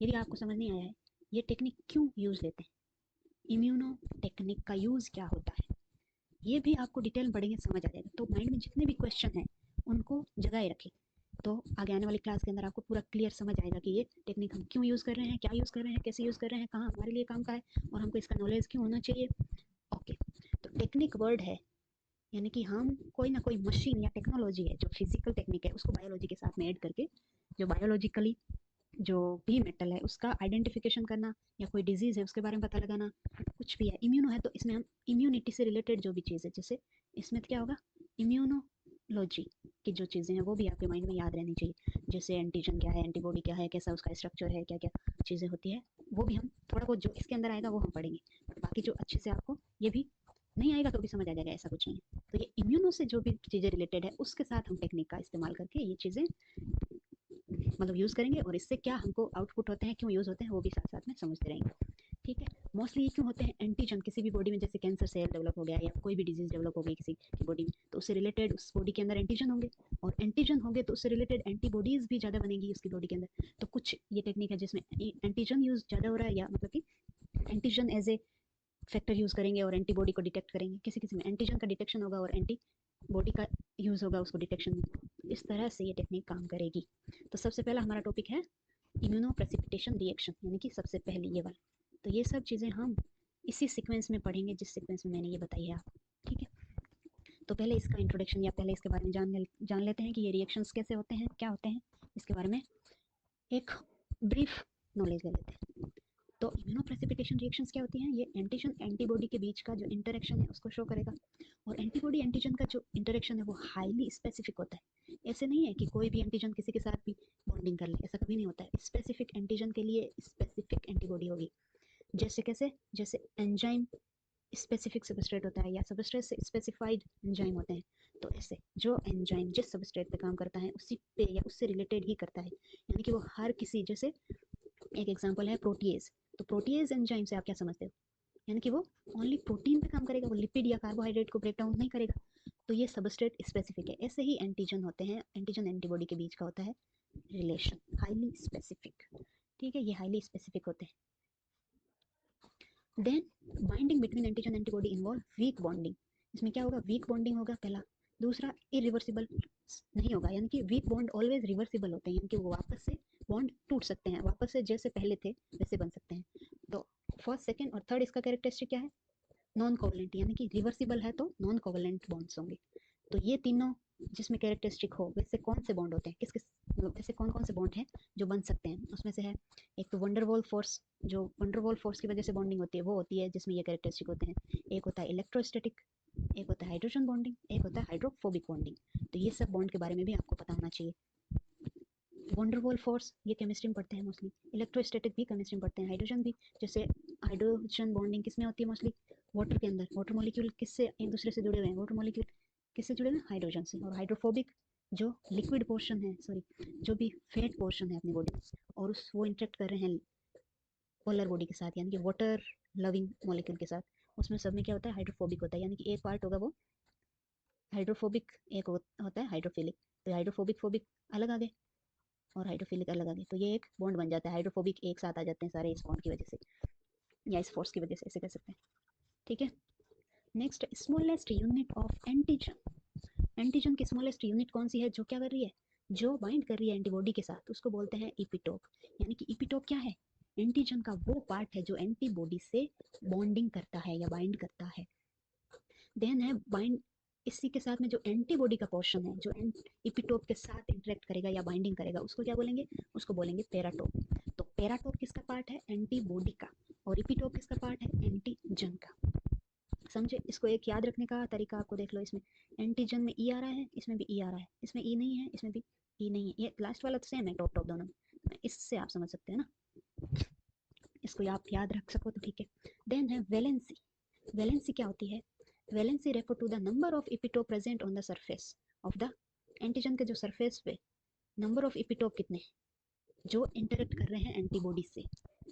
यदि आपको समझ नहीं आया है ये टेक्निक क्यों यूज लेते हैं, इम्यूनो टेक्निक का यूज क्या होता है, ये भी आपको डिटेल में पढ़ेंगे समझ आ जाएगा। तो माइंड में जितने भी क्वेश्चन हैं उनको जगाए रखें, तो आगे आने वाली क्लास के अंदर आपको पूरा क्लियर समझ आएगा कि ये टेक्निक हम क्यों यूज़ कर रहे हैं, क्या यूज़ कर रहे हैं, कैसे यूज़ कर रहे हैं, कहाँ हमारे लिए काम का है और हमको इसका नॉलेज क्यों होना चाहिए। ओके, तो टेक्निक वर्ड है यानी कि हम कोई ना कोई मशीन या टेक्नोलॉजी है जो फिजिकल टेक्निक है उसको बायोलॉजी के साथ में ऐड करके जो बायोलॉजिकली जो भी मेटल है उसका आइडेंटिफिकेशन करना या कोई डिजीज है उसके बारे में पता लगाना, कुछ भी है। इम्यूनो है तो इसमें हम इम्यूनिटी से रिलेटेड जो भी चीज़ है, जैसे इसमें क्या होगा, इम्यूनोलॉजी की जो चीज़ें हैं वो भी आपके माइंड में याद रहनी चाहिए, जैसे एंटीजन क्या है, एंटीबॉडी क्या है, कैसा उसका स्ट्रक्चर है, क्या क्या चीज़ें होती है, वो भी हम थोड़ा बहुत जो इसके अंदर आएगा वो हम पढ़ेंगे। बट बाकी जो अच्छे से आपको ये भी नहीं आएगा तो भी समझ आ जाएगा, ऐसा कुछ नहीं है। तो ये इम्यूनो से जो भी चीज़ें रिलेटेड है उसके साथ हम टेक्निक का इस्तेमाल करके ये चीज़ें मतलब यूज़ करेंगे और इससे क्या हमको आउटपुट होते हैं, क्यों यूज़ होते हैं, वो भी साथ साथ में समझते रहेंगे। ठीक है, मोस्टली ये क्यों होते हैं, एंटीजन किसी भी बॉडी में जैसे कैंसर सेल डेवलप हो गया या कोई भी डिजीज डेवलप हो गई किसी की बॉडी में, तो उससे रिलेटेड उस बॉडी के अंदर एंटीजन होंगे और एंटीजन होंगे तो उससे रिलेटेड एंटीबॉडीज भी ज़्यादा बनेगी उसकी बॉडी के अंदर। तो कुछ ये टेक्निक है जिसमें एंटीजन यूज ज़्यादा हो रहा है, या मतलब कि antigen as a factor use करेंगे और एंटीबॉडी को डिटेक्ट करेंगे, किसी किसी में एंटीजन का डिटेक्शन होगा और एंटी बॉडी का यूज होगा उसको डिटेक्शन में। इस तरह से ये टेक्निक काम करेगी। तो सबसे पहला हमारा टॉपिक है इम्यूनो प्रेसिपिटेशन रिएक्शन, यानी कि सबसे पहले ये वाला। तो ये सब चीज़ें हम इसी सीक्वेंस में पढ़ेंगे जिस सीक्वेंस में मैंने ये बताई है आपको। ठीक है, तो पहले इसका इंट्रोडक्शन या पहले इसके बारे में जान लेते हैं कि ये रिएक्शंस कैसे होते हैं, क्या होते हैं, इसके बारे में एक ब्रीफ नॉलेज ले लेते हैं। तो इम्यूनो प्रेसिपिटेशन रिएक्शंस क्या होती हैं, ये एंटीजन एंटीबॉडी के बीच का जो इंटरेक्शन है उसको शो करेगा। और एंटीबॉडी एंटीजन का जो इंटरेक्शन है वो हाईली स्पेसिफिक होता है। ऐसे नहीं है कि कोई भी एंटीजन किसी के साथ भी बॉन्डिंग कर ले, ऐसा कभी नहीं होता है। स्पेसिफिक एंटीजन के लिए स्पेसिफिक एंटीबॉडी होगी। जैसे कैसे, जैसे एंजाइम स्पेसिफिक सबस्ट्रेट होता है या सबस्ट्रेट से स्पेसिफाइड एंजाइम होते हैं, तो ऐसे जो एंजाइम जिस सबस्ट्रेट पे काम करता है उसी पे या उससे रिलेटेड ही करता है, यानी कि वो हर किसी, जैसे एक एग्जांपल है प्रोटीएज, तो प्रोटीएज एंजाइम से आप क्या समझते हो, यानी कि वो ओनली प्रोटीन पे काम करेगा, वो लिपिड या कार्बोहाइड्रेट को ब्रेक डाउन नहीं करेगा। तो ये सबस्ट्रेट स्पेसिफिक है। ऐसे ही एंटीजन होते हैं, एंटीजन एंटीबॉडी के बीच का होता है रिलेशन, हाईली स्पेसिफिक। ठीक है, ये हाईली स्पेसिफिक होते हैं। Then binding between antigen antibody involve weak bonding. इसमें क्या होगा, वीक बॉन्डिंग होगा पहला। दूसरा इरिवर्सिबल नहीं होगा, यानी कि वीक बॉन्ड ऑलवेज रिवर्सिबल होते हैं, यानी कि वो वापस से बॉन्ड टूट सकते हैं, वापस से जैसे पहले थे वैसे बन सकते हैं। तो फर्स्ट सेकंड और थर्ड इसका कैरेक्टरिस्टिक क्या है, नॉन कोवलेंट, यानी कि रिवर्सिबल है तो नॉन कोवलेंट बॉन्ड्स होंगे। तो ये तीनों जिसमें कैरेक्टरिस्टिक हो, वैसे कौन से बॉन्ड होते हैं, किस किस मतलब ऐसे कौन कौन से बॉन्ड हैं जो बन सकते हैं, उसमें से है एक तो वंडरवॉल फोर्स, जो वंडरवॉल फोर्स की वजह से बॉन्डिंग होती है वो होती है जिसमें ये कैरेक्टरिस्टिक होते हैं। एक होता है इलेक्ट्रोस्टैटिक, एक होता है हाइड्रोजन बॉन्डिंग, एक होता है हाइड्रोफोबिक बॉन्डिंग। तो ये सब बॉन्ड के बारे में भी आपको पता होना चाहिए। वंडरवॉल फोर्स ये केमिस्ट्री में पढ़ते हैं मोस्टली, इलेक्ट्रोस्टैटिक भी केमिस्ट्री में पढ़ते हैं, हाइड्रोजन भी। जैसे हाइड्रोजन बॉन्डिंग किसमें होती है मोस्टली, वाटर के अंदर। वाटर मॉलिक्यूल किससे एक दूसरे से जुड़े हुए हैं, वाटर मॉलिक्यूल किससे जुड़े हुए हैं, हाइड्रोजन से। और हाइड्रोफोबिक जो लिक्विड पोर्शन है, सॉरी जो भी फेट पोर्शन है अपनी बॉडी में, और उस वो इंटरेक्ट कर रहे हैं पोलर बॉडी के साथ, यानी कि वाटर लविंग मॉलिक्यूल के साथ, उसमें सब में क्या होता है, हाइड्रोफोबिक होता है। यानी कि एक पार्ट होगा वो हाइड्रोफोबिक, एक होता है हाइड्रोफिलिक। तो हाइड्रोफोबिक फोबिक अलग आ गए और हाइड्रोफिलिक अलग आ गए, तो ये एक बॉन्ड बन जाता है। हाइड्रोफोबिक एक साथ आ जाते हैं सारे इस बॉन्ड की वजह से या इस फोर्स की वजह से, ऐसे कह सकते हैं। ठीक है, next smallest unit of antigen. Antigen की स्मॉलेस्ट यूनिट कौन सी है, जो क्या कर रही है, जो बाइंड कर रही है एंटीबॉडी के साथ, उसको बोलते हैं इपिटोप। यानी कि इपिटोप क्या है, एंटीजन का वो पार्ट है जो एंटीबॉडी से बॉन्डिंग करता है या बाइंड करता है। देन है बाइंड, इसी के साथ में जो एंटीबॉडी का पोर्शन है जो इपिटोप के साथ इंटरेक्ट करेगा या बाइंडिंग करेगा, उसको क्या बोलेंगे, उसको बोलेंगे पेराटोप। तो पेराटोप किसका पार्ट है, एंटीबॉडी का, और इपिटोप किसका पार्ट है, एंटीजन का। समझे, इसको एक याद रखने का तरीका आपको देख लो, इसमें एंटीजन में ई आ रहा है, इसमें भी ई आ रहा है, इसमें ई नहीं है, इसमें भी ई नहीं है, ये लास्ट वाला तो सेम है, टॉप टॉप दोनों में। इससे आप समझ सकते हैं ना, इसको आप याद रख सको तो ठीक है। देन है वैलेंसी। वैलेंसी क्या होती है, valency refer to the number of epitope present on the surface of the antigen के जो सरफेस पे नंबर ऑफ इपिटोप कितने जो इंटरेक्ट कर रहे हैं एंटीबॉडी से,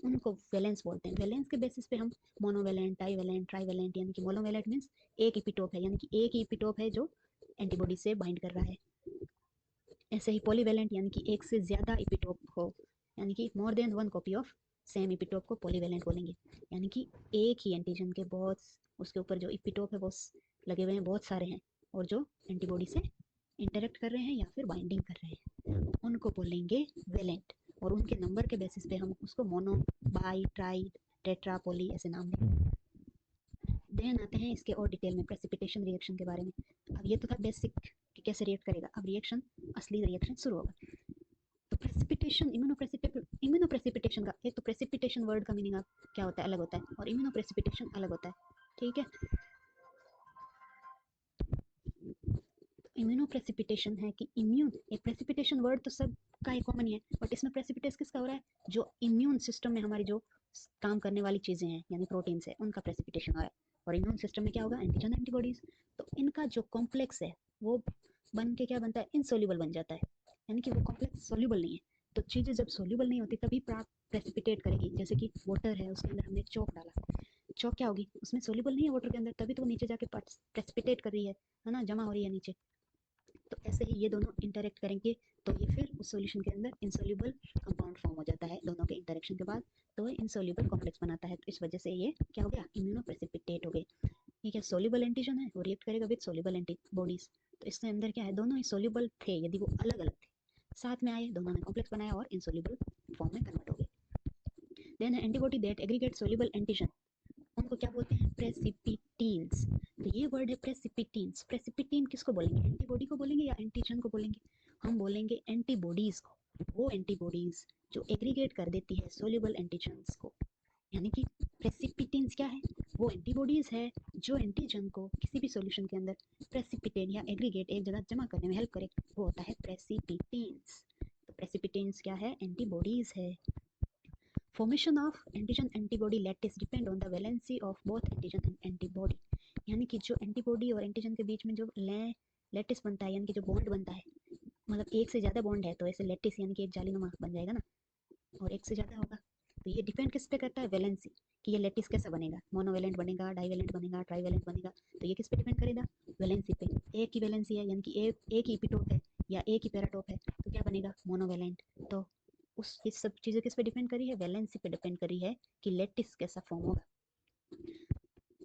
उनको वैलेंस बोलते हैं। वैलेंस के बेसिस पे हम मोनोवैलेंट, डाइवैलेंट, ट्राइवैलेंट, यानी कि मोनोवैलेंट मींस एक इपिटोप है, यानी कि एक ही इपिटोप है जो एंटीबॉडी से बाइंड कर रहा है। ऐसे ही पॉलीवैलेंट यानी कि एक से ज्यादा इपिटोप हो, यानी कि more than one copy of same epitope को पॉलीवेलेंट बोलेंगे, यानी कि एक ही एंटीजन के बहुत उसके ऊपर जो इपिटोप है वो लगे हुए हैं, बहुत सारे हैं, और जो एंटीबॉडी से इंटरेक्ट कर रहे हैं या फिर बाइंडिंग कर रहे हैं, उनको बोलेंगे वेलेंट। और उनके नंबर के बेसिस पे हम उसको mono, by, try, tetra, poly ऐसे नाम देंगे। देन आते हैं इसके और डिटेल में प्रेसिपिटेशन रिएक्शन के बारे में। अब ये तो था बेसिक कि कैसे रिएक्ट करेगा, अब रिएक्शन, असली रिएक्शन शुरू होगा। तो प्रेसिपिटेशन, इम्यूनोप्रेसिपिटेशन का, एक तो प्रेसिपिटेशन वर्ड का मीनिंग क्या होता है अलग होता है, और इम्यूनोप्रेसिपिटेशन अलग होता है, ठीक है। इम्यूनोप्रेसिपिटेशन है कि इम्यून, एक प्रेसिपिटेशन वर्ड तो सब का ही कॉमन ही है, बट इसमें प्रेसिपिटेस किसका हो रहा है, जो इम्यून सिस्टम में हमारी जो काम करने वाली चीजें हैं यानी प्रोटीन है, उनका प्रेसिपिटेशन हो रहा है। और इम्यून सिस्टम में क्या होगा, एंटीजन एंटीबॉडीज, तो इनका जो कॉम्प्लेक्स है वो बन के क्या बनता है, इनसोल्यूबल बन जाता है, यानी कि वो कॉम्प्लेक्स सोल्यूबल नहीं है। तो चीजें जब सोल्यूबल नहीं होती तभी प्रेसिपिटेट करेगी, जैसे कि वाटर है, उसके अंदर हमने चौक डाला, चौक क्या होगी, उसमें सोल्यूबल नहीं है वाटर के अंदर, तभी तो वो नीचे जाके प्रेसिपिटेट कर रही है ना, जमा हो रही है नीचे। तो ऐसे ही ये दोनों इंटरेक्ट करेंगे, तो ये फिर उस सॉल्यूशन के अंदर इनसोल्यूबल कंपाउंड फॉर्म हो जाता है दोनों के इंटरेक्शन के बाद, तो वो इनसोल्यूबल कॉम्प्लेक्स बनाता है। तो इस वजह से ये क्या हो गया, इम्यूनोप्रेसिपिटेट हो गए। ये क्या सोल्यूबल एंटीजन है, वो रिएक्ट करेगा विद सोल्यूबल एंटीबॉडीज, तो इसके अंदर क्या है, दोनों ही सोल्यूबल थे, यदि वो अलग अलग थे, साथ में आए, दोनों ने कॉम्प्लेक्स बनाया और इनसोल्यूबल फॉर्म में कन्वर्ट हो गए। Then antibody that aggregate soluble antigen, उनको क्या बोलते हैं, प्रेसिपिटीन्स। तो ये वर्ड है प्रेसिपिटीन्स। प्रेसिपिटीन किसको बोलेंगे, एंटीबॉडी को बोलेंगे या एंटीजन को बोलेंगे, हम बोलेंगे एंटीबॉडीज को। वो एंटीबॉडीज जो एग्रीगेट कर देती है सोल्यूबल एंटीजन्स को, यानी कि प्रेसिपिटीन्स क्या है, वो एंटीबॉडीज है जो एंटीजन को किसी भी सॉल्यूशन के अंदर प्रेसिपिटेट या एग्रीगेट एक जगह जमा करने में हेल्प करे, वो होता है प्रेसिपिटीन्स। तो प्रेसिपिटीन्स क्या है, एंटीबॉडीज है। Formation of antigen antibody lattice depend on the valency of both antigen and antibody, यानी कि जो एंटीबॉडी और एंटीजन के बीच में जो लैटिस बनता है, यानी कि जो बॉन्ड बनता है, मतलब एक से ज्यादा बॉन्ड है तो ऐसे लैटिस यानी कि एक जालीनुमा बन जाएगा ना, और एक से ज्यादा होगा, तो ये डिपेंड किस पे करता है, वैलेंसी, कि ये लैटिस कैसा बनेगा, मोनोवेलेंट बनेगा, डाइवेलेंट बनेगा, ट्राइवेलेंट बनेगा, तो ये किस पे डिपेंड करेगा, वैलेंसी पे। एक ही वैलेंसी है, यानी कि एक ही इपिटोप है या एक ही पैराटोप है, तो क्या बनेगा, मोनोवेलेंट। तो उस ये सब चीजें किस पे डिपेंड करी है, वैलेंसी पे डिपेंड करी है कि लैटिस कैसा फॉर्म होगा।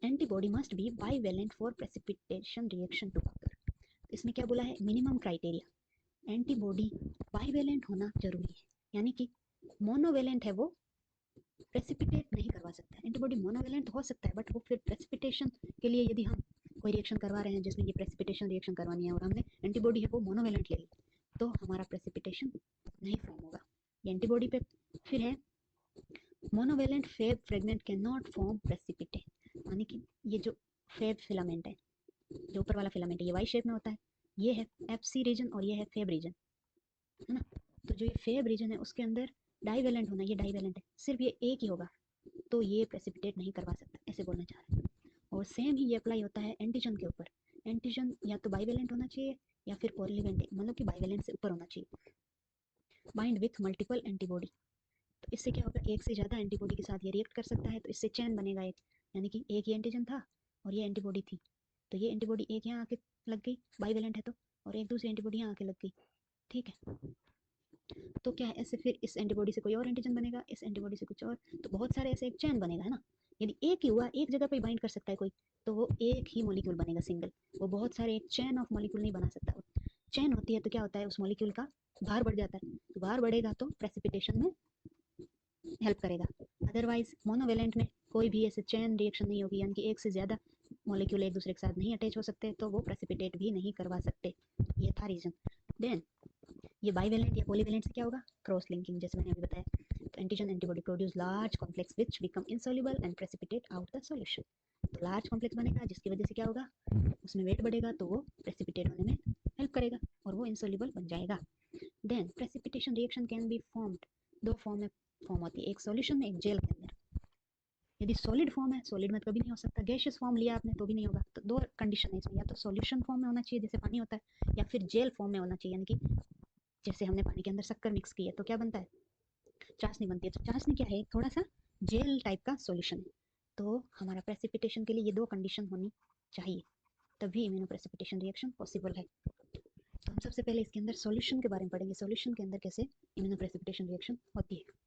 Antibody must be bivalent for precipitation reaction to occur, इसमें क्या बोला है, मिनिमम क्राइटेरिया, एंटीबॉडी बाइवेलेंट होना जरूरी है, यानी कि मोनोवेलेंट है वो प्रेसिपिटेट नहीं करवा सकता है, एंटीबॉडी मोनोवेलेंट हो सकता है, बट वो फिर प्रेसिपिटेशन के लिए यदि हम कोई रिएक्शन करवा रहे हैं जिसमें ये प्रेसिपिटेशन रिएक्शन करवानी है और हमने एंटीबॉडी है वो मोनोवेलेंट ले ली, तो हमारा प्रेसिपिटेशन नहीं फॉर्म होगा। ये एंटीबॉडी पे फिर है, monovalent Feb fragment can not form precipitate, यानी कि ये जो फेब फिलामेंट है, जो ऊपर वाला फिलामेंट है, ये वाई शेप में होता है, ये है एफसी रीजन और ये है फेब रीजन, है ना। तो जो ये फेब रीजन है उसके अंदर डाइवेलेंट होना, ये डाइवेलेंट है, सिर्फ ये एक ही होगा, तो ये प्रेसिपिटेट नहीं करवा सकता, ऐसे बोलना चाह रहे हैं। और सेम ही ये अप्लाई होता है एंटीजन के ऊपर, एंटीजन या तो बाइवेलेंट होना चाहिए या फिर पॉलीवेलेंट, मतलब कि बाइवेलेंट से ऊपर होना चाहिए। बाइंड विथ मल्टीपल एंटीबॉडी, तो इससे क्या होगा, एक से ज़्यादा एंटीबॉडी के साथ ये रिएक्ट कर सकता है, तो इससे चैन बनेगा एक, यानी कि एक ही एंटीजन था और ये एंटीबॉडी थी, तो ये एंटीबॉडी एक यहाँ आके लग गई, बाइवेलेंट है तो, और एक दूसरी एंटीबॉडी यहाँ आके लग गई, ठीक है। तो क्या है, ऐसे फिर इस एंटीबॉडी से कोई और एंटीजन बनेगा, इस एंटीबॉडी से कुछ और, तो बहुत सारे ऐसे एक चैन बनेगा, है ना। यदि एक ही हुआ, एक जगह पे बाइंड कर सकता है कोई, तो वो एक ही मॉलिक्यूल बनेगा सिंगल, वो बहुत सारे एक चैन ऑफ मॉलिक्यूल नहीं बना सकता। चैन होती है तो क्या होता है, उस मॉलिक्यूल का भार बढ़ जाता है, तो भार बढ़ेगा तो प्रेसिपिटेशन में हेल्प करेगा। अदरवाइज मोनोवेलेंट में कोई भी ऐसे चैन रिएक्शन नहीं होगी, यानी कि एक से ज़्यादा मॉलिक्यूल एक दूसरे के साथ नहीं अटैच हो सकते, तो वो प्रेसिपिटेट भी नहीं करवा सकते, ये था रीजन। देन ये बाइवेलेंट या पॉलीवेलेंट से क्या होगा, क्रॉस लिंकिंग, जैसे मैंने अभी बताया। तो antigen antibody produce large complex which become insoluble and precipitate out the solution, तो लार्ज कॉम्प्लेक्स बनेगा जिसकी वजह से क्या होगा, उसमें वेट बढ़ेगा तो वो प्रेसिपिटेट होने में हेल्प करेगा और वो इनसॉल्युबल बन जाएगा। Then precipitation reaction can be formed, दो फॉर्म में फॉर्म होती है, एक सॉल्यूशन में, एक जेल के अंदर। यदि सॉलिड फॉर्म है, सॉलिड में कभी नहीं हो सकता, गैशियस फॉर्म लिया आपने तो भी नहीं होगा, तो दो कंडीशन है इसमें, या तो सॉल्यूशन फॉर्म में होना चाहिए जैसे पानी होता है, या फिर जेल फॉर्म में होना चाहिए, यानी कि जैसे हमने पानी के अंदर शक्कर मिक्स की है तो क्या बनता है, चाशनी बनती है, तो चाशनी क्या है, थोड़ा सा जेल टाइप का सॉल्यूशन है। तो हमारा प्रेसिपिटेशन के लिए ये दो कंडीशन होनी चाहिए, तभी इम्यूनो प्रेसिपिटेशन रिएक्शन पॉसिबल है। तो हम सबसे पहले इसके अंदर सॉल्यूशन के बारे में पढ़ेंगे, सॉल्यूशन के अंदर कैसे इम्यूनोप्रेसिपिटेशन रिएक्शन होती है।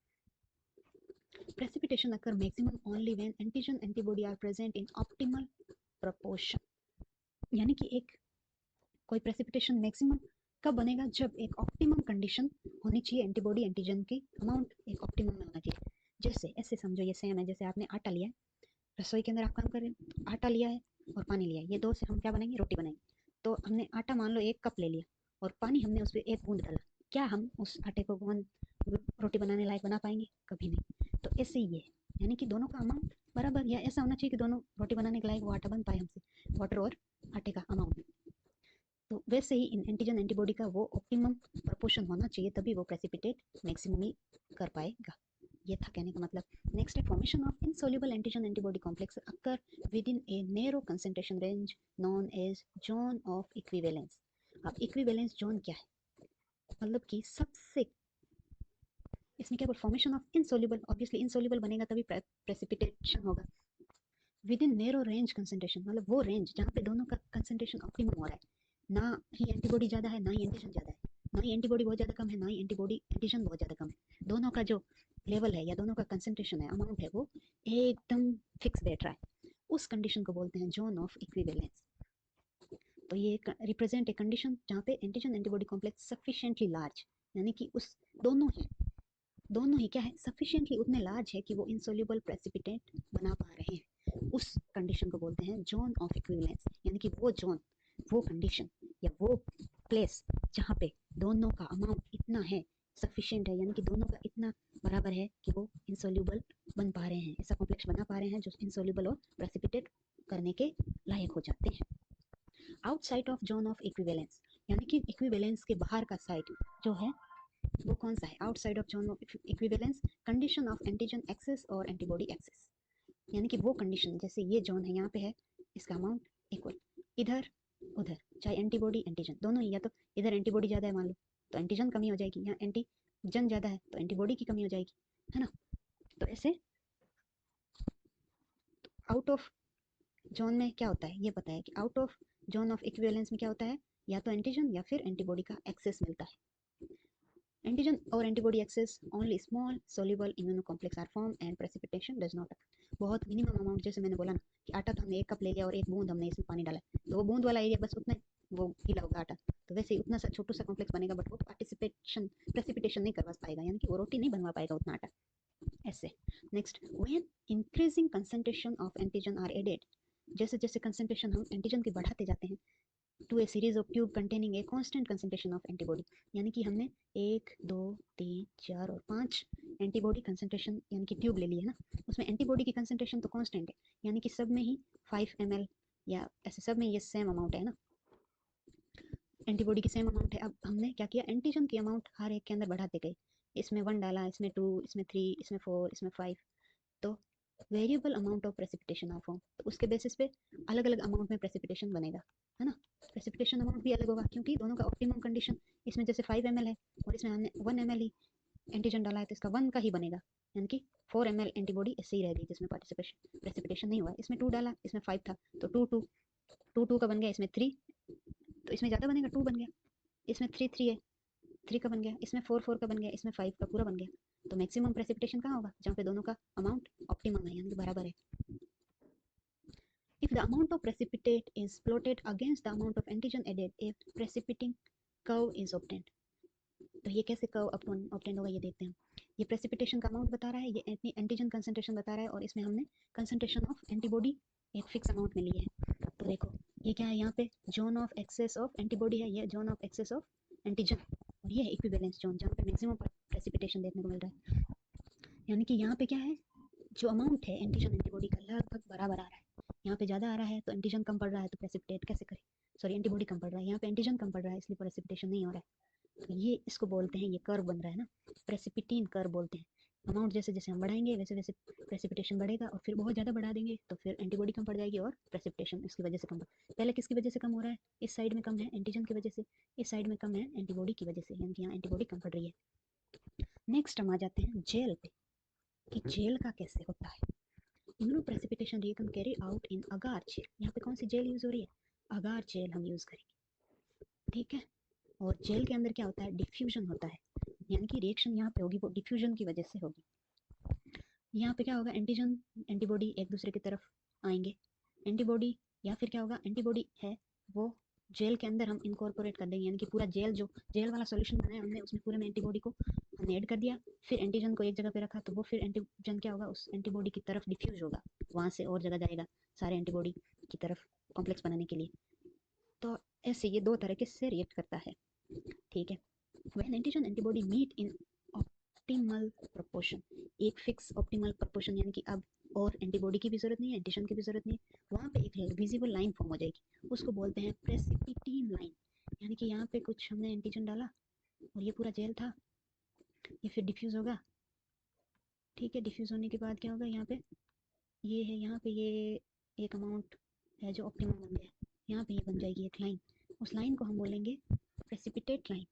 Precipitation occur maximum only when antigen antibody are present in optimal proportion। यानी कि एक कोई प्रेसिपिटेशन मैक्सिमम कब बनेगा, जब एक ऑप्टिमम कंडीशन होनी चाहिए, एंटीबॉडी एंटीजन की अमाउंट एक ऑप्टिमम में होना चाहिए। जैसे ऐसे समझो, ये सेम है, जैसे आपने आटा लिया है, रसोई के अंदर आप काम कर रहे हैं, तो आटा लिया है और पानी लिया है, ये दो से हम क्या बनाएंगे, रोटी बनाएंगे। तो हमने आटा मान लो 1 कप ले लिया और पानी हमने उस पर 1 बूंद डाला, क्या हम उस आटे को रोटी बनाने लायक बना पाएंगे? कभी नहीं। तो ऐसे ही है, यानी कि दोनों का अमाउंट बराबर या ऐसा होना चाहिए कि दोनों रोटी बनाने के लायक वो आटा बन पाए हमसे, वाटर और आटे का अमाउंट। तो वैसे ही इन एंटीजन एंटीबॉडी का वो ऑप्टिमम प्रोपोर्शन होना चाहिए, तभी वो प्रेसिपिटेट मैक्सिमली कर पाएगा। ये था कहने का मतलब। नेक्स्ट है formation of insoluble antigen antibody complex occur within a narrow concentration range known as zone of equivalence. अब इक्विवेलेंस जोन क्या है, मतलब कि सबसे, इसमें क्या बोल, formation of insoluble, obviously insoluble बनेगा तभी प्रेसिपिटेशन होगा। Within narrow range concentration, मतलब वो रेंज जहाँ पे दोनों का कंसंट्रेशन ऑप्टिमम हो रहा है, ना ही एंटीबॉडी ज़्यादा है ना ही एंटीजन ज़्यादा है, ना ही एंटीबॉडी बहुत ज़्यादा कम है ना ही एंटीबॉडी एंटीजन बहुत ज़्यादा कम है। दोनों का जो लेवल है या दोनों का कंसंट्रेशन है, अमाउंट है, वो एकदम फिक्स बैठ रहा है। उस कंडीशन को बोलते हैं जोन ऑफ इक्विवेलेंस। तो ये रिप्रेजेंट ए कंडीशन जहाँ पे antigen antibody complex sufficiently large, यानी कि उस दोनों ही क्या है, सफिशिएंटली उतने लार्ज है कि वो इनसॉल्युबल प्रेसिपिटेट बना पा रहे हैं। उस कंडीशन को बोलते हैं जोन ऑफ इक्विवेलेंस, यानी कि वो जोन, वो कंडीशन या वो प्लेस जहाँ पे दोनों का अमाउंट इतना है, सफिशिएंट है, यानी कि दोनों का इतना बराबर है कि वो इनसॉल्युबल बन पा रहे हैं, ऐसा कॉम्प्लेक्स बना पा रहे हैं जो इनसॉल्युबल और प्रेसिपिटेट करने के लायक हो जाते हैं। Outside of zone of equivalence, यानी कि इक्विवेलेंस के बाहर का साइड जो है वो कौन सा है, outside of zone of equivalence, condition of antigen excess और एंटीबॉडी एक्सेस। यानी कि वो कंडीशन, जैसे ये जोन है, यहाँ पे है इसका अमाउंट इक्वल, इधर उधर चाहे एंटीबॉडी एंटीजन दोनों ही, या तो इधर एंटीबॉडी ज़्यादा है मान लो तो एंटीजन कमी हो जाएगी, यहाँ एंटीजन ज़्यादा है तो एंटीबॉडी की कमी हो जाएगी, है ना। तो ऐसे आउट ऑफ जोन में क्या होता है ये पता है कि out of zone of equivalence में क्या होता है, या तो एंटीजन या फिर एंटीबॉडी का एक्सेस मिलता है। एंटीजन और antibody excess only small soluble immunocomplex are form and precipitation does not occur. बहुत मिनिमम अमाउंट, जैसे मैंने बोला ना कि आटा तो हमने 1 कप ले लिया और 1 बूंद हमने इसमें पानी डाला, तो वो बूंद वाला एरिया बस उतना वो गीला होगा आटा, तो वैसे ही उतना सा छोटू सा कॉम्प्लेक्स बनेगा, बट वो प्रेसिपिटेशन नहीं करवा पाएगा, यानी कि वो रोटी नहीं बनवा पाएगा उतना आटा। ऐसे next, when increasing concentration of antigen are added, जैसे जैसे कंसंट्रेशन हम एंटीजन की बढ़ाते जाते हैं, to a series of tube containing a constant concentration of antibody, यानी कि हमने 1 2 3 4 और 5 एंटीबॉडी कंसंट्रेशन यानी कि ट्यूब ले ली है ना, उसमें एंटीबॉडी की कंसंट्रेशन तो कांस्टेंट है, यानी कि सब में ही 5 ml या ऐसे सब में ये सेम अमाउंट है ना, एंटीबॉडी की सेम अमाउंट है। अब हमने क्या किया, एंटीजन की अमाउंट हर एक के अंदर बढ़ाते गए, इसमें 1 डाला, इसमें 2, इसमें 3, इसमें 4, इसमें 5, तो variable amount of precipitation of form, तो उसके बेसिस पे अलग अलग अमाउंट में प्रेसिपिटेशन बनेगा, है ना। प्रेसिपिटेशन अमाउंट भी अलग होगा क्योंकि दोनों का ऑप्टिमम कंडीशन, इसमें जैसे 5 ml है और इसमें हमने 1 ml ही एंटीजन डाला है, तो इसका 1 का ही बनेगा, यानी कि 4 ml एंटीबॉडी ऐसे ही रह गई जिसमें पार्टिसिपेशन प्रेसिपिटेशन नहीं हुआ। इसमें 2 डाला, इसमें 5 था, तो 2 2 2 2 का बन गया, इसमें 3, तो इसमें ज़्यादा बनेगा, 2 बन गया, इसमें 3 3 है, 3 का बन गया, इसमें 4 4 का बन गया, इसमें 5 का पूरा बन गया। तो मैक्सिमम प्रेसिपिटेशन कहाँ होगा, जहाँ पे दोनों का अमाउंट ऑप्टिमम है, यानी कि बराबर है। If the amount of precipitate is plotted against the amount of antigen added, a precipitating curve is obtained। तो ये कैसे कर्व ऑब्टेन होगा ये देखते हैं। ये प्रेसिपिटेशन का अमाउंट बता रहा है, ये एंटीजन कंसंट्रेशन बता रहा है, और इसमें हमने कंसंट्रेशन ऑफ एंटीबॉडी एक फिक्स अमाउंट में ली है। तो देखो ये क्या है, यहाँ पे zone of excess of antibody है, ये zone of excess of antigen, और ये है इक्विवेलेंस जोन जहाँ पे मैक्सिमम प्रेसिपिटेशन देखने को मिल रहा है। यानी कि यहाँ पे क्या है, जो अमाउंट है एंटीजन एंटीबॉडी का लगभग बराबर आ रहा है, यहाँ पे ज़्यादा आ रहा है तो एंटीजन कम पड़ रहा है तो प्रेसिपिटेट कैसे करें, सॉरी एंटीबॉडी कम पड़ रहा है, यहाँ पे एंटीजन कम पड़ रहा है इसलिए प्रेसिपिटेशन नहीं हो रहा है। तो ये इसको बोलते हैं, ये कर्व बन रहा है ना, प्रेसिपिटीन कर्व बोलते हैं। अमाउंट जैसे जैसे हम बढ़ाएंगे वैसे वैसे प्रेसिपिटेशन बढ़ेगा, और फिर बहुत ज़्यादा बढ़ा देंगे तो फिर एंटीबॉडी कम पड़ जाएगी और प्रेसिपिटेशन इसकी वजह से कम पहले किसकी वजह से कम हो रहा है, इस साइड में कम है एंटीजन की वजह से, इस साइड में कम है एंटीबॉडी की वजह से, यानी कि यहाँ एंटीबॉडी कम पड़ रही है। नेक्स्ट हम आ जाते हैं जेल पे, कि जेल का कैसे होता है। Immunoprecipitation reaction carry out in agar gel, यहाँ पे कौन सी जेल यूज हो रही है, अगार जेल हम यूज करेंगे, ठीक है। और जेल के अंदर क्या होता है, डिफ्यूजन होता है, यानी कि रिएक्शन यहाँ पे होगी वो डिफ्यूजन की वजह से होगी। यहाँ पे क्या होगा, एंटीजन एंटीबॉडी एक दूसरे की तरफ आएंगे, एंटीबॉडी या फिर क्या होगा, एंटीबॉडी है वो जेल के अंदर हम इनकॉर्पोरेट कर देंगे, यानी कि पूरा जेल जो जेल वाला सॉल्यूशन बनाया हमने उसमें पूरे में एंटीबॉडी को हमने ऐड कर दिया, फिर एंटीजन को एक जगह पे रखा, तो वो फिर एंटीजन क्या होगा, उस एंटीबॉडी की तरफ डिफ्यूज होगा, वहां से और जगह जाएगा सारे एंटीबॉडी की तरफ कॉम्प्लेक्स बनाने के लिए। तो ऐसे ये दो तरीके से रिएक्ट करता है, ठीक है। When antigen antibody meet in optimal proportion, एक फिक्स ऑप्टिमल प्रोपोर्शन, यानी कि अब और एंटीबॉडी की भी जरूरत नहीं है, एंटीजन की भी जरूरत नहीं है, वहां पे एक विजिबल लाइन फॉर्म हो जाएगी, उसको बोलते हैं प्रेसिपिटीन लाइन, यानी कि यहाँ पे कुछ हमने एंटीजन डाला और ये पूरा जेल था, ये फिर डिफ्यूज होगा, ठीक है। डिफ्यूज होने के बाद क्या होगा, यहाँ पे ये है, यहाँ पे ये एक अमाउंट है जो ऑप्टिमम बन गया, यहाँ पे ये बन जाएगी एक लाइन, उस लाइन को हम बोलेंगे precipitate line,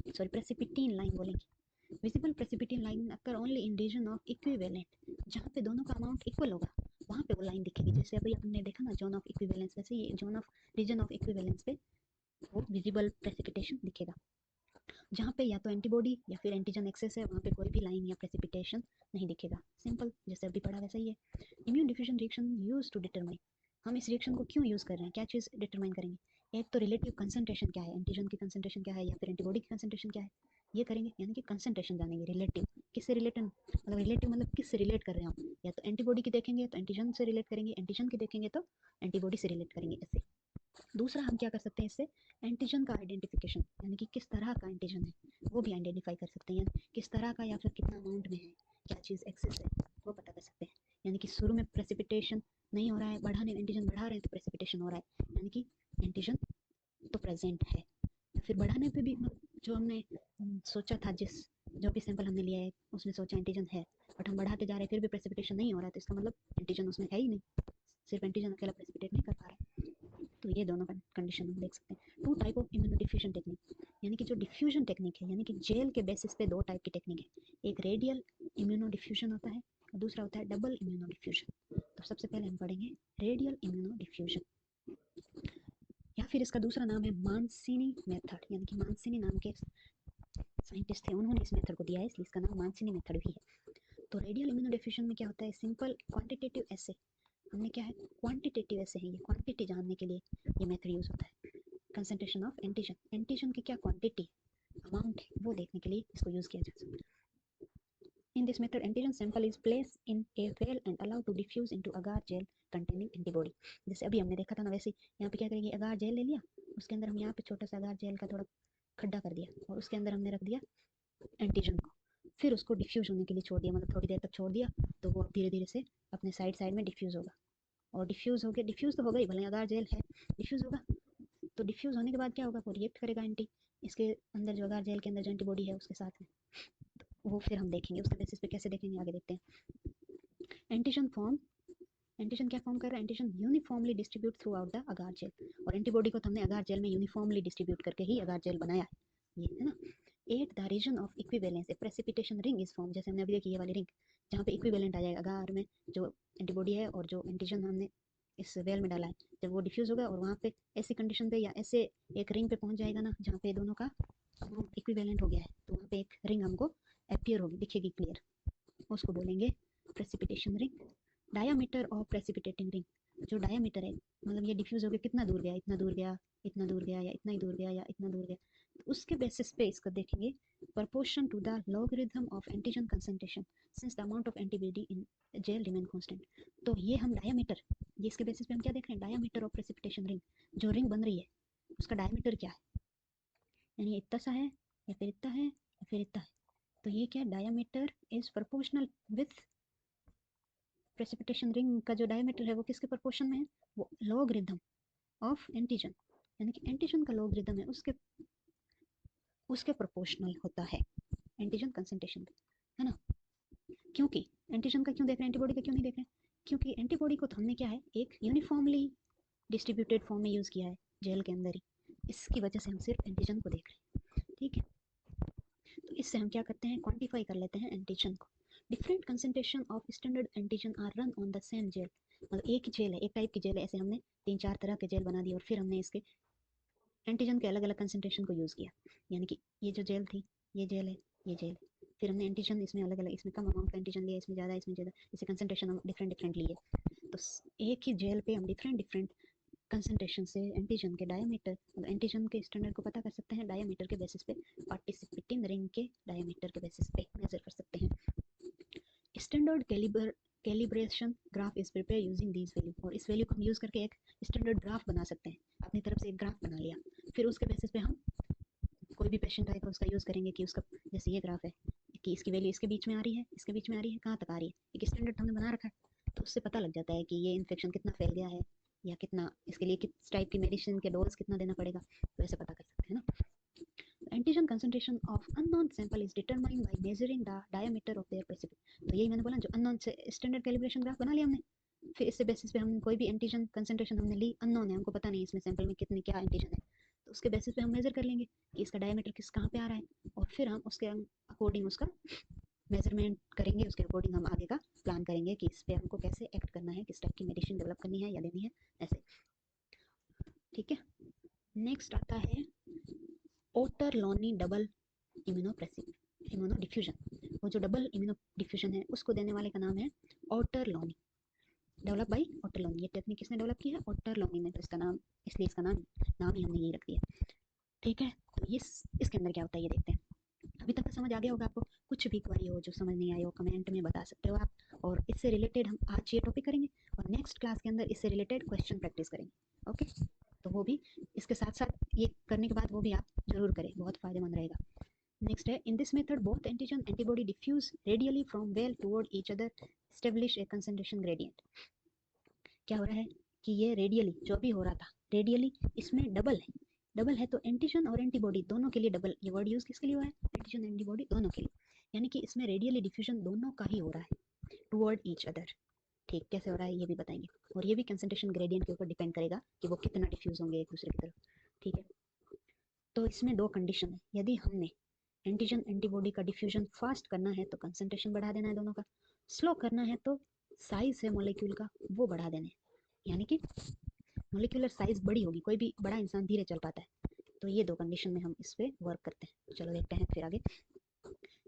sorry precipitin line बोलेंगे। Visible precipitin line occur only in region of equivalent, जहाँ पे दोनों का अमाउंट इक्वल होगा वहाँ पे वो लाइन दिखेगी, जैसे अभी हमने देखा ना जोन ऑफ इक्विवेलेंस, वैसे ये zone of region of equivalence पे वो विजिबल प्रेसिपिटेशन दिखेगा, जहाँ पे या तो एंटीबॉडी या फिर एंटीजन एक्सेस है वहाँ पे कोई भी लाइन या प्रेसिपिटेशन नहीं दिखेगा, सिंपल जैसे अभी पढ़ा वैसा ही है। Immune diffusion reaction use to determine, हम इस रिएक्शन को क्यों यूज कर रहे हैं, क्या चीज डिटरमाइन करेंगे, एक तो रिलेटिव कंसंट्रेशन क्या है, एंटीजन की कंसंट्रेशन क्या है या फिर एंटीबॉडी की कंसंट्रेशन क्या है, ये करेंगे, यानी कि कंसंट्रेशन जानेंगे, रिलेटिव किससे रिलेटेड, मतलब रिलेटिव मतलब किससे रिलेट कर रहे हैं हम, या तो एंटीबॉडी की देखेंगे तो एंटीजन से रिलेट करेंगे, एंटीजन की देखेंगे तो एंटीबॉडी से रिलेट करेंगे, ऐसे। दूसरा हम क्या कर सकते हैं इससे, एंटीजन का आइडेंटिफिकेशन, यानी कि किस तरह का एंटीजन है वो भी आइडेंटिफाई कर सकते हैं, किस तरह का या फिर कितना अमाउंट में है, क्या चीज़ एक्सेस है वो पता कर सकते हैं, यानी कि शुरू में प्रेसिपिटेशन नहीं हो रहा है, बढ़ाने एंटीजन बढ़ा रहे हैं तो प्रेसिपिटेशन हो रहा है, यानी कि एंटीजन तो प्रेजेंट है, या फिर बढ़ाने पे भी जो हमने सोचा था, जिस जो भी सैंपल हमने लिया है उसमें सोचा एंटीजन है, बट हम बढ़ाते जा रहे हैं फिर भी प्रेसिपिटेशन नहीं हो रहा है, तो इसका मतलब एंटीजन उसमें है ही नहीं, सिर्फ एंटीजन अकेला प्रेसिपिटेट नहीं कर पा रहा है। तो ये दोनों कंडीशन हम देख सकते हैं। Two type of immuno diffusion technique, यानी कि जो डिफ्यूजन टेक्निक है, यानी कि जेल के बेसिस पे दो टाइप की टेक्निक है, एक रेडियल इम्यूनो डिफ्यूजन होता है और दूसरा होता है डबल इम्यूनो डिफ्यूजन। तो सबसे पहले हम पढ़ेंगे रेडियल इम्यूनो डिफ्यूजन, या फिर इसका दूसरा नाम है मानसिनी मेथड, यानी कि मानसिनी नाम के साइंटिस्ट थे, उन्होंने इस मेथड को दिया है इसलिए इसका नाम मानसिनी मेथड भी है। तो रेडियल इम्यूनो डिफ्यूजन में क्या होता है, सिंपल क्वांटिटेटिव ऐसे, हमने क्या है क्वांटिटेटिव ऐसे है, ये क्वांटिटी जानने के लिए ये मेथड यूज होता है, कंसंट्रेशन ऑफ एंटीजन, एंटीजन की क्या क्वांटिटी अमाउंट है वो देखने के लिए इसको यूज किया जा सकता है। In this method, antigen sample is placed in a vial and allowed to diffuse into agar gel containing antibody। जैसे अभी हमने देखा था ना, वैसे यहाँ पे क्या करेंगे, अगार जेल ले लिया, उसके अंदर हम यहाँ पे छोटा सा अगार जेल का थोड़ा खड्डा कर दिया और उसके अंदर हमने रख दिया एंटीजन को, फिर उसको डिफ्यूज होने के लिए छोड़ दिया, मतलब थोड़ी देर तक छोड़ दिया, तो वो धीरे धीरे से अपने साइड साइड में डिफ्यूज होगा, और डिफ्यूज हो गया, डिफ्यूज तो होगा ही, भले अगार जेल है डिफ्यूज होगा, तो डिफ्यूज होने के बाद क्या होगा, वो रिएक्ट करेगा एंटी इसके अंदर जो अगार जेल के अंदर जो एंटीबॉडी है उसके साथ में, वो फिर हम देखेंगे उसके बेसिस पे कैसे देखेंगे, आगे देखते हैं। एंटीजन फॉर्म, एंटीजन क्या फॉर्म कर रहा है, antigen uniformly distribute throughout the agar gel, और एंटीबॉडी को तो हमने अगार जेल में यूनिफॉर्मली डिस्ट्रीब्यूट करके ही अगार जेल बनाया है, ये है ना। At the region of equivalence a precipitation ring is form, जैसे हमने अभी देखी ये वाली रिंग जहाँ पे इक्विवेलेंट आ जाएगा अगार में जो एंटीबॉडी है और जो एंटीजन हमने इस वेल में डाला है, जब वो डिफ्यूज होगा और वहाँ पे ऐसी कंडीशन पे या ऐसे एक रिंग पे पहुंच जाएगा ना जहाँ पे दोनों का इक्विवेलेंट हो गया है, तो वहाँ पे एक रिंग हमको अपीयर होगी, दिखेगी क्लियर, उसको बोलेंगे precipitation ring. Diameter of precipitating ring, जो डायामीटर है मतलब ये डिफ्यूज हो गया कितना दूर गया, इतना दूर गया, इतना दूर गया, या इतना ही दूर गया, या इतना दूर गया, तो उसके बेसिस पे इसको देखेंगे proportion to the logarithm of antigen concentration since the amount of antibody in gel remain constant। तो ये हम डायामीटर, ये इसके बेसिस पे हम क्या देख रहे हैं, डायामीटर ऑफ प्रेसिपिटेशन रिंग, जो रिंग बन रही है उसका डायामीटर क्या है, यानी इतना सा है या फिर इतना है या फिर इतना है, तो ये क्या diameter is proportional with precipitation ring का जो डायमीटर है वो किसके प्रोपोर्शन में है, वो लॉगरिथम ऑफ एंटीजन, यानी कि एंटीजन का लॉगरिथम है उसके उसके प्रोपोर्शनल होता है एंटीजन कंसंट्रेशन, है ना। क्योंकि एंटीजन का क्यों देख रहे हैं, एंटीबॉडी का क्यों नहीं देख रहे हैं, क्योंकि एंटीबॉडी को तो हमने क्या है एक यूनिफॉर्मली डिस्ट्रीब्यूटेड फॉर्म में यूज किया है जेल के अंदर ही, इसकी वजह से हम सिर्फ एंटीजन को देख रहे हैं, ठीक है। तो इससे हम क्या करते हैं, क्वांटिफाई कर लेते हैं एंटीजन को। Different concentration of standard antigen are run on the same gel, मतलब एक ही जेल है, एक टाइप की जेल है, ऐसे हमने तीन चार तरह के जेल बना दिए और फिर हमने इसके एंटीजन के अलग अलग कंसंट्रेशन को यूज़ किया, यानी कि ये जो जेल थी, ये जेल है, ये जेल है, फिर हमने एंटीजन इसमें अलग अलग, इसमें कम अमाउंट का एंटीजन लिया, इसमें ज़्यादा, इसमें ज़्यादा, इसे कंसंट्रेशन हम डिफरेंट डिफरेंट लिए। तो एक ही जेल पे हम डिफरेंट डिफरेंट कंसंट्रेशन से एंटीजन के डायमीटर, एंटीजन के स्टैंडर्ड को पता कर सकते हैं डायमीटर के बेसिस पे, पार्टिसिपेटिंग रिंग के डायमीटर के बेसिस पे मेजर कर सकते हैं। Standard calibration graph is prepare using these value, और इस वैल्यू को हम यूज़ करके एक स्टैंडर्ड ग्राफ बना सकते हैं, अपनी तरफ से एक ग्राफ बना लिया, फिर उसके बेसिस पे हम कोई भी पेशेंट आएगा उसका यूज़ करेंगे कि उसका, जैसे ये ग्राफ है कि इसकी वैल्यू इसके बीच में आ रही है, इसके बीच में आ रही है, कहाँ तक आ रही है, एक स्टैंडर्ड हमने बना रखा है, तो उससे पता लग जाता है कि ये इन्फेक्शन कितना फैल गया है, या कितना इसके लिए किस टाइप की मेडिसिन के डोज कितना देना पड़ेगा, तो ऐसे पता कर सकते हैं ना। Antigen concentration of unknown sample is determined by measuring the diameter of their precipitation, तो यही मैंने बोला, जो अननोन से स्टैंडर्ड कैलिब्रेशन ग्राफ बना लिया हमने, फिर इससे बेसिस पे हम कोई भी एंटीजन कंसंट्रेशन हमने ली, अननोन है, हमको पता नहीं इसमें सैंपल में कितने क्या एंटीजन है, तो उसके बेसिस पे हम मेजर कर लेंगे कि इसका डायमीटर किस कहाँ पे आ रहा है, और फिर हम उसके अकॉर्डिंग उसका मेजरमेंट करेंगे, उसके अकॉर्डिंग हम आगे का प्लान करेंगे कि इस पे हमको कैसे एक्ट करना है, किस टाइप की मेडिसिन डेवलप करनी है या देनी है, ऐसे। ठीक है, नेक्स्ट आता है ओटरलोनी डबल इम्यूनो डिफ्यूजन। वो जो डबल इम्यूनो डिफ्यूजन है उसको देने वाले का नाम है ओटरलोनी, डेवलप बाय ओटरलोनी। ये टेक्निक किसने डेवलप की है? ओटरलोनी ने, तो इसका नाम, इसलिए इसका नाम ही हमने यही रख दिया। ठीक है, तो ये इसके अंदर क्या होता है ये देखते हैं। अभी तक तो समझ आ गया होगा आपको, कुछ भी क्वेरी हो जो समझ नहीं आई हो कमेंट में बता सकते हो आप, और इससे रिलेटेड हम आज ये टॉपिक करेंगे, और नेक्स्ट क्लास के अंदर इससे रिलेटेड क्वेश्चन प्रैक्टिस करेंगे। ओके, तो वो भी इसके साथ साथ ये करने के बाद वो भी आप जरूर करें, बहुत फायदेमंद रहेगा। नेक्स्ट है, in this method both antigen antibody diffuse radially from well toward each other, establish a concentration gradient. क्या हो रहा है कि ये रेडियली जो भी हो रहा था, रेडियली इसमें डबल है, डबल है तो एंटीजन और एंटीबॉडी दोनों के लिए डबल, ये वर्ड यूज किसके लिए हुआ है? एंटीजन एंटीबॉडी दोनों के लिए, यानी कि इसमें रेडियली डिफ्यूजन दोनों का ही हो रहा है टुवर्ड ईच अदर। ठीक, कैसे हो रहा है ये भी बताएंगे, और ये भी कंसंट्रेशन ग्रेडियंट के ऊपर डिपेंड करेगा कि वो कितना डिफ्यूज होंगे एक दूसरे की तरफ। ठीक है, तो इसमें दो कंडीशन है, यदि हमने एंटीजन एंटीबॉडी का डिफ्यूजन फास्ट करना है तो कंसंट्रेशन बढ़ा देना है दोनों का, स्लो करना है तो साइज है मॉलिक्यूल का वो बढ़ा देना है, यानी कि मॉलिक्यूलर साइज बड़ी होगी, कोई भी बड़ा इंसान धीरे चल पाता है, तो ये दो कंडीशन में हम इस पे वर्क करते हैं। चलो देखते हैं फिर आगे।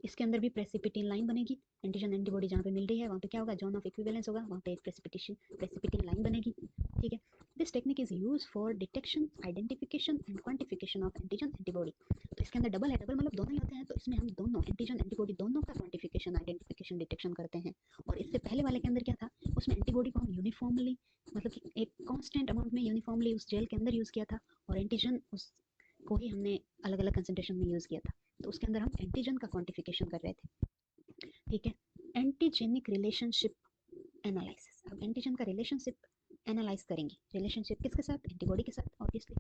इसके अंदर भी प्रेसिपिटिन लाइन बनेगी, एंटीजन एंटीबॉडी जहाँ पे मिल रही है वहाँ पे क्या होगा, जोन ऑफ इक्विवेलेंस होगा, वहाँ पे एक प्रेसिपिटिन लाइन बनेगी। ठीक है, this technique is use for detection, identification and quantification of antigen antibody. तो इसके अंदर डबल है, डबल मतलब दोनों ही होते हैं, तो इसमें हम दोनों एंटीजन एंटीबॉडी दोनों का क्वांटिफिकेशन, आइडेंटिफिकेशन, डिटेक्शन करते हैं। और इससे पहले वाले के अंदर क्या था, उसमें एंटीबॉडी को हम यूनिफॉर्मली, मतलब कि एक कांस्टेंट अमाउंट में यूनिफॉर्मली उस जेल के अंदर यूज किया था, और एंटीजन उस को ही हमने अलग अलग कंसंट्रेशन में यूज किया था, तो उसके अंदर हम एंटीजन का क्वांटिफिकेशन कर रहे थे। ठीक है, एंटीजेनिक रिलेशनशिप एनालिसिस, अब एंटीजन का रिलेशनशिप एनालाइज करेंगे, रिलेशनशिप किसके साथ? एंटीबॉडी के साथ obviously.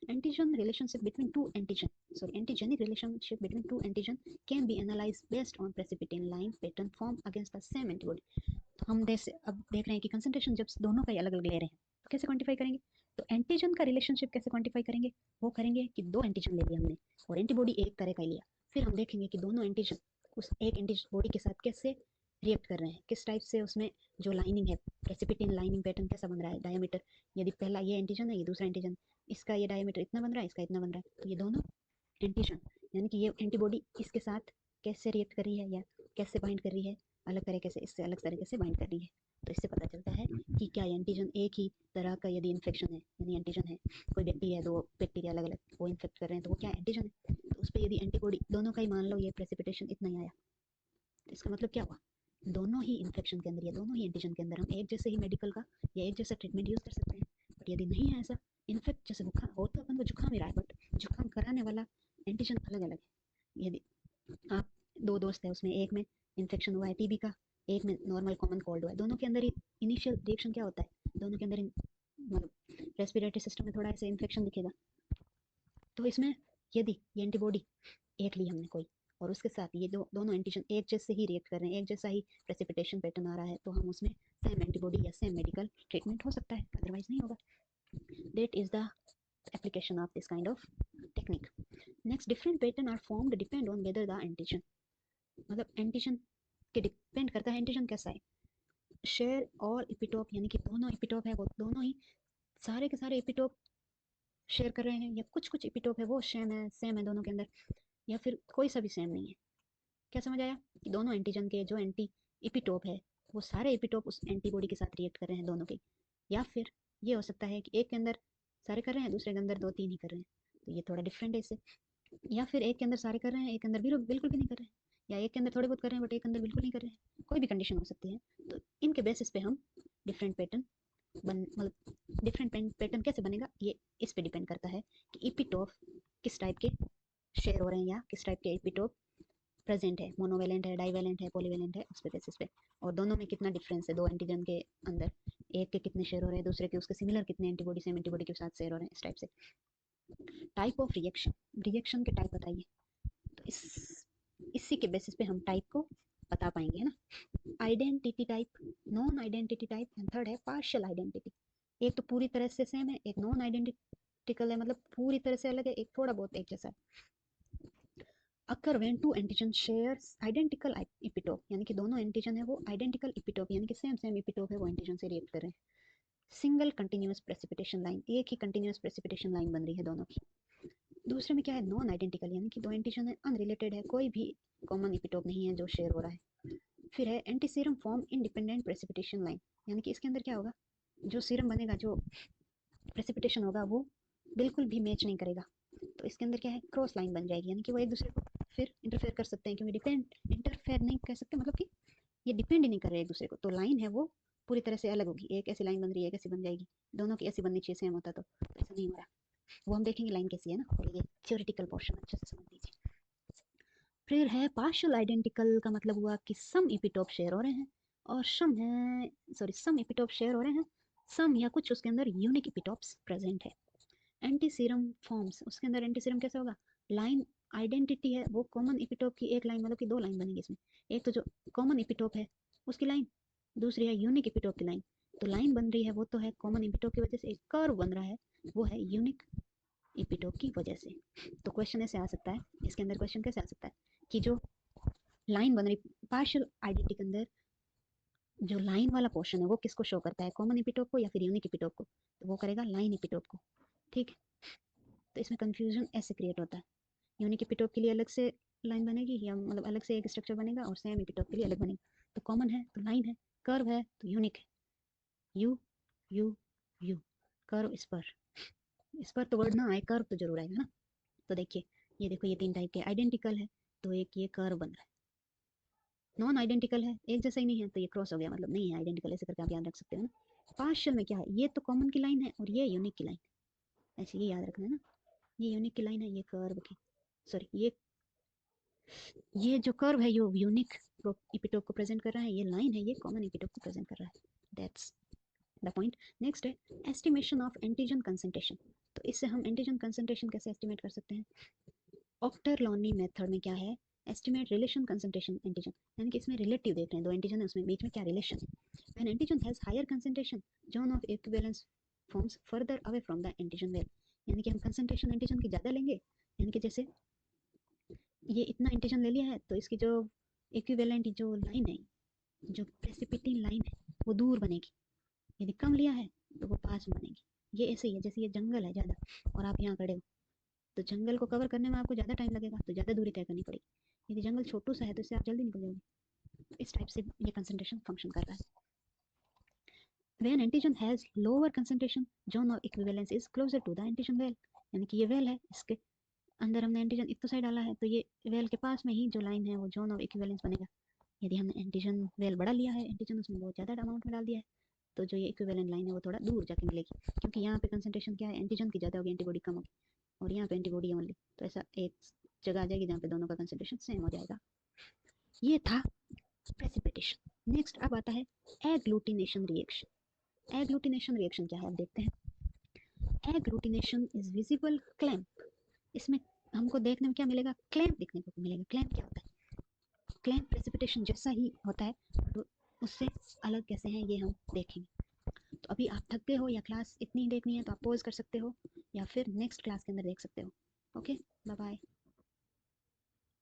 Antigen relationship between two antigen, sorry antigenic relationship between two antigen can be analysed based on precipitin line pattern form against the same antibody. तो हम अब देख रहे हैं कि कंसंट्रेशन जब दोनों का ही अलग अलग ले रहे हैं तो कैसे क्वांटिफाई करेंगे, तो एंटीजन का रिलेशनशिप कैसे क्वांटिफाई करेंगे, वो करेंगे कि दो एंटीजन ले लिया हमने और एंटीबॉडी एक तरह का लिया, फिर हम देखेंगे कि दोनों एंटीजन उस एक एंटीबॉडी के साथ कैसे रिएक्ट कर रहे हैं, किस टाइप से उसमें जो लाइनिंग है, प्रेसिपिटेन लाइनिंग पैटर्न कैसा बन रहा है, डायमीटर, यदि पहला ये एंटीजन है ये दूसरा एंटीजन, इसका ये डायमीटर इतना बन रहा है, इसका इतना बन रहा है, तो ये दोनों एंटीजन, यानी कि ये एंटीबॉडी इसके साथ कैसे रिएक्ट कर रही है या कैसे बाइंड कर रही है, अलग तरीके से, इससे अलग तरीके से बाइंड कर रही है, तो इससे पता चलता है कि क्या एंटीजन एक ही तरह का, यदि इन्फेक्शन है, यानी एंटीजन है, कोई बैक्टीरिया, दो बैक्टीरिया अलग अलग वो इन्फेक्ट कर रहे हैं, तो वो क्या एंटीजन है, तो उस पर यदि एंटीबॉडी दोनों का ही मान लो ये प्रेसिपिटेशन इतना ही आया, तो इसका मतलब क्या हुआ, दोनों ही इन्फेक्शन के अंदर या दोनों ही एंटीजन के अंदर हम एक जैसे ही मेडिकल का या एक जैसा ट्रीटमेंट यूज कर सकते हैं। बट यदि नहीं है ऐसा, इन्फेक्ट जैसे बुखार हो तो अपन को जुकाम ही रहा है, बट जुकाम कराने वाला एंटीजन अलग अलग है। यदि आप दो दोस्त है, उसमें एक में इन्फेक्शन हुआ है टीबी का, एक में नॉर्मल कॉमन कोल्ड हुआ है, दोनों के अंदर ही इनिशियल रिएक्शन क्या होता है, दोनों के अंदर मतलब रेस्पिरेटरी सिस्टम में थोड़ा ऐसे इन्फेक्शन दिखेगा। तो इसमें यदि ये एंटीबॉडी एक ली हमने कोई, और उसके साथ ये दोनों एंटीजन एक जैसे ही रिएक्ट कर रहे हैं, एक जैसा ही प्रेसिपिटेशन पैटर्न आ रहा है, तो हम उसमें सेम एंटीबॉडी या सेम मेडिकल ट्रीटमेंट हो सकता है, अदरवाइज नहीं होगा। That is the application of this kind of technique. Next, different pattern are formed depend on whether the antigen, मतलब एंटीजन के डिपेंड करता है एंटीजन कैसा है, शेयर ऑल एपिटोप, यानी कि दोनों एपिटोप है वो दोनों ही सारे के सारे एपिटोप शेयर कर रहे हैं, या कुछ कुछ इपिटोप है वो सेम है दोनों के अंदर, या फिर कोई सा भी सेम नहीं है। क्या समझ आया कि दोनों एंटीजन के जो एंटी इपिटोप है वो सारे इपिटोप उस एंटीबॉडी के साथ रिएक्ट कर रहे हैं दोनों के, या फिर ये हो सकता है कि एक के अंदर सारे कर रहे हैं, दूसरे के अंदर दो तीन ही कर रहे हैं, तो ये थोड़ा डिफरेंट है इससे। या फिर एक के अंदर सारे कर रहे हैं, एक के अंदर बिल्कुल भी नहीं कर रहे हैं, या एक के अंदर थोड़े बहुत कर रहे हैं बट एक के अंदर बिल्कुल नहीं कर रहे हैं, कोई भी कंडीशन हो सकती है। तो इनके बेसिस पे हम डिफरेंट पैटर्न मतलब डिफरेंट पैटर्न कैसे बनेगा ये इस पे डिपेंड करता है कि इपिटोप किस टाइप के शेयर हो रहे हैं या किस टाइप के इपिटोप प्रेजेंट है, मोनोवेलेंट है, डाइवेलेंट है, पॉलीवेलेंट है, उस पे बेसिस पे, और दोनों में कितना डिफरेंस है दो एंटीजन के अंदर, एक के कितने शेयर हो रहे हैं, दूसरे के उसके सिमिलर कितने एंटीबॉडी सेम एंटीबॉडी के साथ शेयर हो रहे हैं, इस टाइप से। टाइप ऑफ रिएक्शन, रिएक्शन के टाइप बताइए, तो इसी के बेसिस पे हम टाइप को बता पाएंगे, है ना। Identity type, non identity type, and third है पार्शियल आइडेंटिटी। एक तो पूरी तरह से सेम है, एक नॉन आइडेंटिकल है, मतलब पूरी तरह से अलग है, एक थोड़ा बहुत एक जैसा है। Occur when two antigen shares identical epitope, यानी कि दोनों एंटीजन है वो आइडेंटिकल इपिटोप यानी कि सेम इपिटोप है वो एंटीजन से रिएक्ट कर रहे हैं। सिंगल कंटिन्यूअस प्रेसिपिटेशन लाइन, एक ही कंटिन्यूअस प्रेसिपिटेशन लाइन बन रही है दोनों की। दूसरे में क्या है, नॉन आइडेंटिकल, यानी कि दो एंटीजन है अनरिलेटेड है, कोई भी कॉमन इपिटोप नहीं है जो शेयर हो रहा है। फिर है anti serum form independent precipitation line, यानी कि इसके अंदर क्या होगा, जो सीरम बनेगा, जो प्रेसिपिटेशन होगा वो बिल्कुल भी मैच नहीं करेगा, तो इसके अंदर क्या है, क्रॉस लाइन बन जाएगी, यानी कि वो एक दूसरे को फिर इंटरफेयर कर सकते हैं, क्योंकि डिपेंड इंटरफेयर नहीं कर सकते, मतलब कि ये डिपेंड ही नहीं कर रहे एक दूसरे को, तो लाइन है वो पूरी तरह से अलग होगी, एक ऐसी लाइन बन रही है, एक ऐसी बन जाएगी, दोनों की ऐसी बननी चाहिए सेम होता तो ऐसा नहीं हो रहा। वो हम देखेंगे लाइन कैसी है ना, और ये थ्योरेटिकल पोर्शन अच्छे से समझ लीजिए। फिर है पार्शियल आइडेंटिकल, का मतलब हुआ कि सम इपिटोप शेयर हो रहे हैं और सम इपिटोप शेयर हो रहे हैं, सम या कुछ उसके अंदर यूनिक इपिटोप्स प्रेजेंट है। एंटी सीरम फॉर्म्स, उसके अंदर एंटी सीरम कैसा होगा, लाइन आइडेंटिटी है वो कॉमन इपिटोप की एक लाइन, मतलब कि दो लाइन बनेगी इसमें, एक तो जो कॉमन इपिटोप है उसकी लाइन, दूसरी है यूनिक इपिटोप की लाइन। तो लाइन बन रही है वो तो है कॉमन इपिटोप की वजह से, एक कर्व बन रहा है वो है यूनिक इपिटोप की वजह से। तो क्वेश्चन ऐसे आ सकता है, इसके अंदर क्वेश्चन कैसे आ सकता है कि जो लाइन बन रही पार्शियल आइडेंटिटी के अंदर जो लाइन वाला पोर्शन है वो किसको शो करता है, कॉमन इपिटोप को या फिर यूनिक इपिटोप को, तो वो करेगा लाइन इपिटोप को। ठीक है, तो इसमें कंफ्यूजन ऐसे क्रिएट होता है, यूनिक इपिटोप के लिए अलग से लाइन बनेगी, या मतलब अलग से एक स्ट्रक्चर बनेगा, और सेम इपिटोप के लिए अलग बनेगा। तो कॉमन है तो लाइन है, कर्व है तो यूनिक है, यू यू यू, कर्व इस पर तो वर्ड ना आए, कर्व तो जरूर आएगा ना। तो देखिए, ये देखो ये तीन टाइप के आइडेंटिकल है, तो एक ये कर्व बन रहा है, नॉन आइडेंटिकल है एक जैसा ही नहीं है तो ये क्रॉस हो गया, मतलब नहीं है आइडेंटिकल, ऐसे करके आप याद रख सकते हो ना। पार्शियल में क्या है, ये तो कॉमन की लाइन है और ये यूनिक की लाइन, ऐसे ये याद रखना है ना, ये यूनिक की लाइन है, ये कर्व की, सॉरी ये जो कर्व है ये यूनिक इपिटोप को प्रेजेंट कर रहा है, ये लाइन है ये कॉमन इपिटोप को प्रेजेंट कर रहा है, दैट्स द पॉइंट। नेक्स्ट है एस्टिमेशन ऑफ एंटीजन कंसंट्रेशन, तो इससे हम एंटीजन कंसंट्रेशन कैसे एस्टिमेट कर सकते हैं। ऑक्टरलोनी मेथड में क्या है, एस्टिमेट रिलेशन कंसंट्रेशन एंटीजन, यानी कि इसमें रिलेटिव देख रहे हैं, दो एंटीजन है उसमें बीच में क्या रिलेशन है। When antigen has higher concentration zone of equivalence forms further away from the antigen well, यानी कि हम कंसंट्रेशन एंटीजन की ज़्यादा लेंगे, यानी कि जैसे ये इतना एंटीजन ले लिया है तो इसकी जो इक्विवेलेंट जो लाइन है, जो प्रेसिपिटिंग लाइन है वो दूर बनेगी, यदि कम लिया है तो वो पास में बनेगी। ये ऐसे ही है जैसे ये जंगल है ज़्यादा और आप यहाँ खड़े हो, तो जंगल को कवर करने में आपको ज़्यादा टाइम लगेगा, तो ज़्यादा दूरी तय करनी पड़ेगी। यदि जंगल छोटू सा है तो इससे आप जल्दी निकल जाओगे, इस टाइप से ये कंसंट्रेशन फंक्शन कर रहा है। When antigen has lower concentration, zone of equivalence is closer to the antigen well, यानी कि ये वेल है, इसके अंदर हमने एंटीजन इतना साइड डाला है तो ये वेल के पास में ही जो लाइन है वो जोन ऑफ इक्विवेलेंस बनेगा। यदि हमने एंटीजन वेल बड़ा लिया है, एंटीजन उसमें बहुत ज़्यादा अमाउंट में डाल दिया है, तो जो ये इक्विवेलेंट लाइन है वो थोड़ा दूर जाके मिलेगी, क्योंकि यहाँ पे कंसंट्रेशन क्या है, एंटीजन की ज़्यादा होगी एंटीबॉडी कम होगी, और यहाँ पे एंटीबॉडी ओनली, तो ऐसा एक जगह आ जाएगी जहाँ पे दोनों का कंसंट्रेशन सेम हो जाएगा। ये था प्रेसिपिटेशन। नेक्स्ट अब आता है एग्लूटिनेशन रिएक्शन। एग्लूटिनेशन रिएक्शन क्या है अब देखते हैं। एग्लूटिनेशन इज विजिबल क्लैम्प, इसमें हमको देखने में क्या मिलेगा, क्लैम्प देखने को मिलेगा। क्लैम्प क्या होता है, क्लैम्प प्रेसिपिटेशन जैसा ही होता है, तो उससे अलग कैसे हैं ये हम देखेंगे। तो अभी आप थक गए हो या क्लास इतनी देखनी है तो आप पॉज कर सकते हो, या फिर नेक्स्ट क्लास के अंदर देख सकते हो। Okay, bye bye.